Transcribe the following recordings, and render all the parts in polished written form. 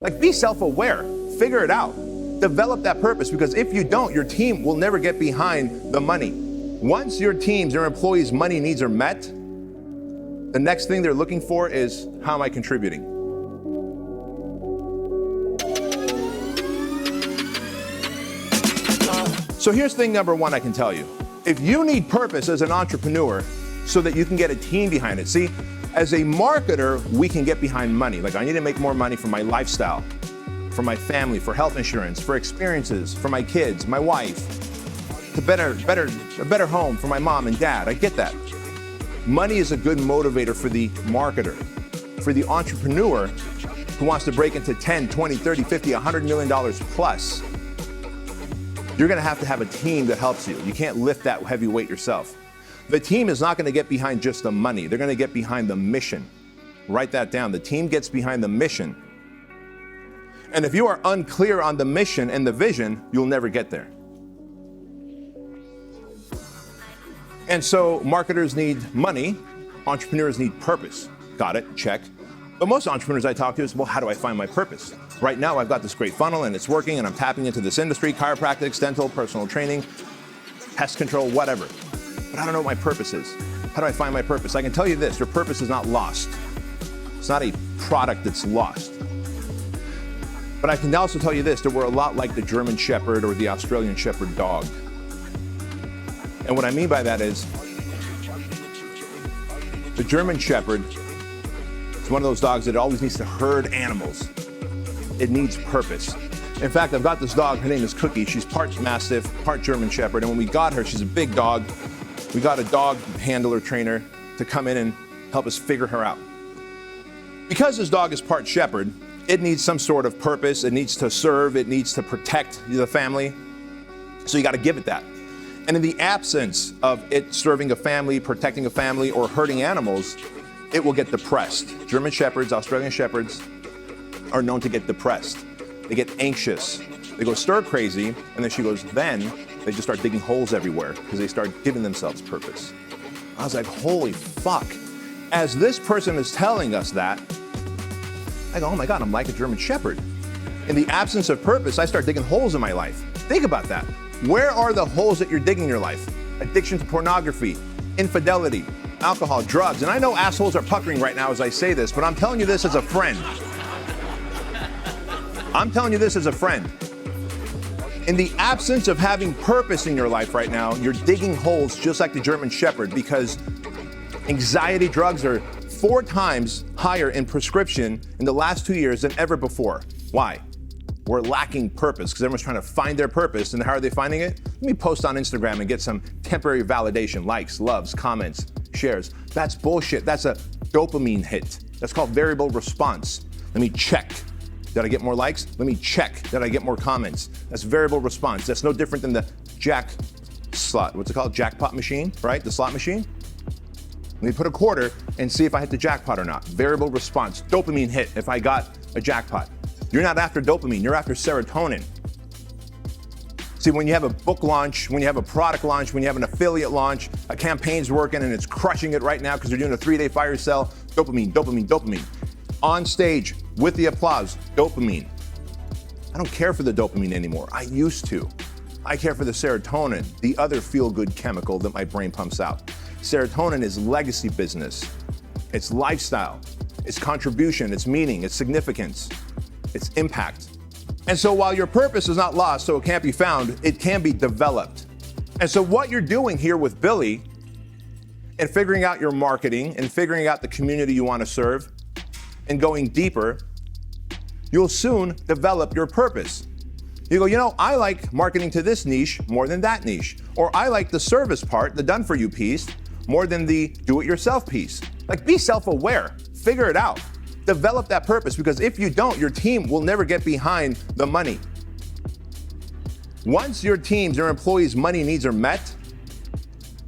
Like, be self-aware, figure it out, develop that purpose, because if you don't, your team will never get behind the money. Once your team's, your employees' money needs are met, the next thing they're looking for is, how am I contributing? So here's thing number one I can tell you. If you need purpose as an entrepreneur so that you can get a team behind it, see, as a marketer, we can get behind money. Like, I need to make more money for my lifestyle, for my family, for health insurance, for experiences, for my kids, my wife, a better home for my mom and dad. I get that. Money is a good motivator for the marketer. For the entrepreneur who wants to break into 10, 20, 30, 50, $100 million plus, you're gonna have to have a team that helps you. You can't lift that heavy weight yourself. The team is not gonna get behind just the money. They're gonna get behind the mission. Write that down. The team gets behind the mission. And if you are unclear on the mission and the vision, you'll never get there. And so marketers need money, entrepreneurs need purpose. Got it, check. But most entrepreneurs I talk to is, well, how do I find my purpose? Right now, I've got this great funnel and it's working and I'm tapping into this industry, chiropractic, dental, personal training, pest control, whatever. But I don't know what my purpose is. How do I find my purpose? I can tell you this, your purpose is not lost. It's not a product that's lost. But I can also tell you this, that we're a lot like the German Shepherd or the Australian Shepherd dog. And what I mean by that is, the German Shepherd is one of those dogs that always needs to herd animals. It needs purpose. In fact, I've got this dog, her name is Cookie. She's part Mastiff, part German Shepherd. And when we got her, she's a big dog. We got a dog handler trainer to come in and help us figure her out. Because this dog is part Shepherd, it needs some sort of purpose. It needs to serve. It needs to protect the family. So you got to give it that. And in the absence of it serving a family, protecting a family, or hurting animals, it will get depressed. German Shepherds, Australian Shepherds are known to get depressed. They get anxious. They go stir crazy, and then she goes, then they just start digging holes everywhere because they start giving themselves purpose. I was like, holy fuck. As this person is telling us that, I go, oh my God, I'm like a German Shepherd. In the absence of purpose, I start digging holes in my life. Think about that. Where are the holes that you're digging in your life? Addiction to pornography, infidelity, alcohol, drugs. And I know assholes are puckering right now as I say this, but I'm telling you this as a friend. I'm telling you this as a friend. In the absence of having purpose in your life right now, you're digging holes just like the German Shepherd, because anxiety drugs are 4 times higher in prescription in the last 2 years than ever before. Why? We're lacking purpose because everyone's trying to find their purpose. And how are they finding it? Let me post on Instagram and get some temporary validation, likes, loves, comments, shares. That's bullshit. That's a dopamine hit. That's called variable response. Let me check. Did I get more likes? Let me check. Did I get more comments? That's variable response. That's no different than the what's it called? Jackpot machine, right? The slot machine. Let me put a quarter and see if I hit the jackpot or not. Variable response, dopamine hit if I got a jackpot. You're not after dopamine, you're after serotonin. See, when you have a book launch, when you have a product launch, when you have an affiliate launch, a campaign's working and it's crushing it right now because they're doing a 3-day fire sale, dopamine, dopamine, dopamine. On stage, with the applause, dopamine. I don't care for the dopamine anymore. I used to. I care for the serotonin, the other feel-good chemical that my brain pumps out. Serotonin is legacy business. It's lifestyle. It's contribution. It's meaning. It's significance. It's impact. And so while your purpose is not lost, so it can't be found, it can be developed. And so what you're doing here with Billy and figuring out your marketing and figuring out the community you want to serve and going deeper, you'll soon develop your purpose. You go, you know, I like marketing to this niche more than that niche. Or I like the service part, the done for you piece, more than the do it yourself piece. Like, be self-aware, figure it out. Develop that purpose, because if you don't, your team will never get behind the money. Once your team's, your employees' money needs are met,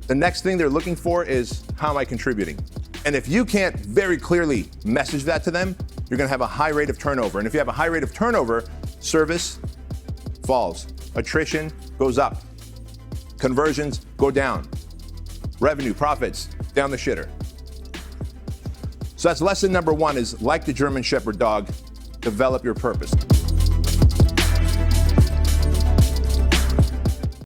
the next thing they're looking for is, how am I contributing? And if you can't very clearly message that to them, you're gonna have a high rate of turnover. And if you have a high rate of turnover, service falls, attrition goes up, conversions go down, revenue, profits, down the shitter. So that's lesson number 1, is like the German Shepherd dog, develop your purpose.